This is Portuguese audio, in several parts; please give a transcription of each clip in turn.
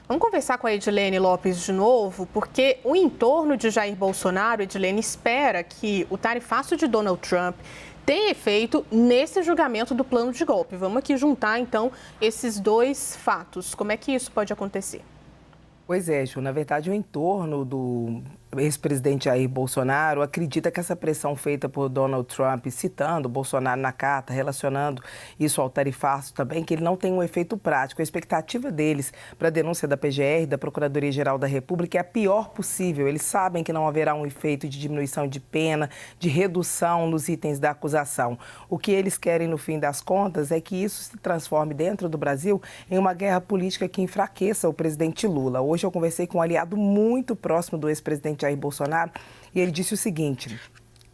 Vamos conversar com a Edilene Lopes de novo, porque o entorno de Jair Bolsonaro, Edilene, espera que o tarifaço de Donald Trump tenha efeito nesse julgamento do plano de golpe. Vamos aqui juntar, então, esses dois fatos. Como é que isso pode acontecer? Pois é, Ju, na verdade, o entorno do ex-presidente Jair Bolsonaro acredita que essa pressão feita por Donald Trump, citando Bolsonaro na carta, relacionando isso ao tarifaço também, que ele não tem um efeito prático. A expectativa deles para a denúncia da PGR, da Procuradoria-Geral da República, é a pior possível. Eles sabem que não haverá um efeito de diminuição de pena, de redução nos itens da acusação. O que eles querem, no fim das contas, é que isso se transforme dentro do Brasil em uma guerra política que enfraqueça o presidente Lula. Hoje eu conversei com um aliado muito próximo do ex-presidente Jair Bolsonaro e ele disse o seguinte: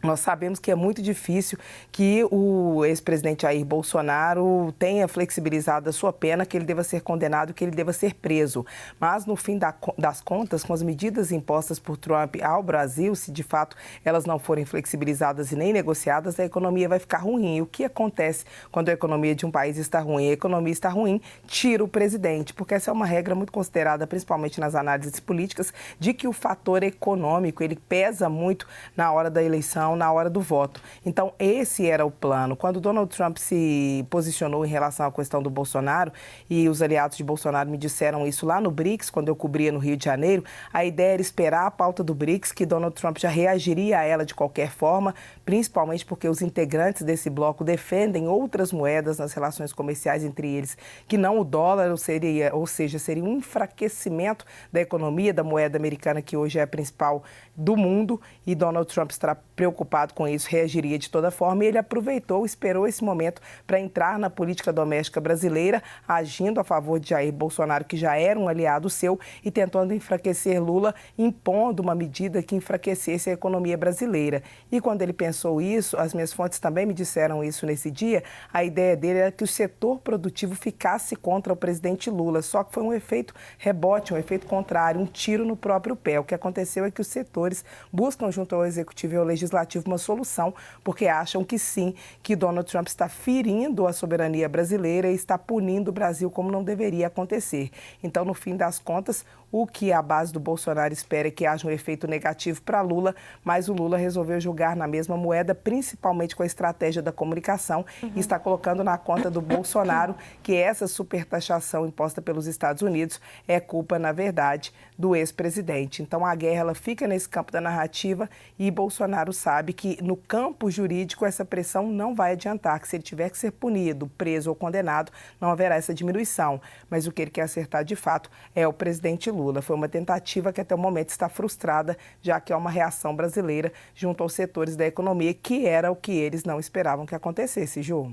nós sabemos que é muito difícil que o ex-presidente Jair Bolsonaro tenha flexibilizado a sua pena, que ele deva ser condenado, que ele deva ser preso. Mas, no fim das contas, com as medidas impostas por Trump ao Brasil, se de fato elas não forem flexibilizadas e nem negociadas, a economia vai ficar ruim. E o que acontece quando a economia de um país está ruim? A economia está ruim, tira o presidente, porque essa é uma regra muito considerada, principalmente nas análises políticas, de que o fator econômico, ele pesa muito na hora da eleição, na hora do voto. Então, esse era o plano. Quando Donald Trump se posicionou em relação à questão do Bolsonaro, e os aliados de Bolsonaro me disseram isso lá no BRICS, quando eu cobria no Rio de Janeiro, a ideia era esperar a pauta do BRICS, que Donald Trump já reagiria a ela de qualquer forma, principalmente porque os integrantes desse bloco defendem outras moedas nas relações comerciais entre eles, que não o dólar, ou seja, seria um enfraquecimento da economia da moeda americana, que hoje é a principal do mundo, e Donald Trump estará preocupado com isso, reagiria de toda forma, e ele aproveitou, esperou esse momento para entrar na política doméstica brasileira, agindo a favor de Jair Bolsonaro, que já era um aliado seu, e tentando enfraquecer Lula, impondo uma medida que enfraquecesse a economia brasileira. E quando ele pensou isso, as minhas fontes também me disseram isso nesse dia, a ideia dele era que o setor produtivo ficasse contra o presidente Lula, só que foi um efeito rebote, um efeito contrário, um tiro no próprio pé. O que aconteceu é que os setores buscam junto ao Executivo e ao Legislativo uma solução, porque acham que sim, que Donald Trump está ferindo a soberania brasileira e está punindo o Brasil como não deveria acontecer. Então, no fim das contas, o que a base do Bolsonaro espera é que haja um efeito negativo para Lula, mas o Lula resolveu julgar na mesma moeda, principalmente com a estratégia da comunicação, e está colocando na conta do Bolsonaro que essa supertaxação imposta pelos Estados Unidos é culpa, na verdade, do ex-presidente. Então, a guerra ela fica nesse campo da narrativa e Bolsonaro sabe que no campo jurídico essa pressão não vai adiantar, que se ele tiver que ser punido, preso ou condenado, não haverá essa diminuição. Mas o que ele quer acertar de fato é o presidente Lula. Foi uma tentativa que até o momento está frustrada, já que é uma reação brasileira junto aos setores da economia, que era o que eles não esperavam que acontecesse, Ju.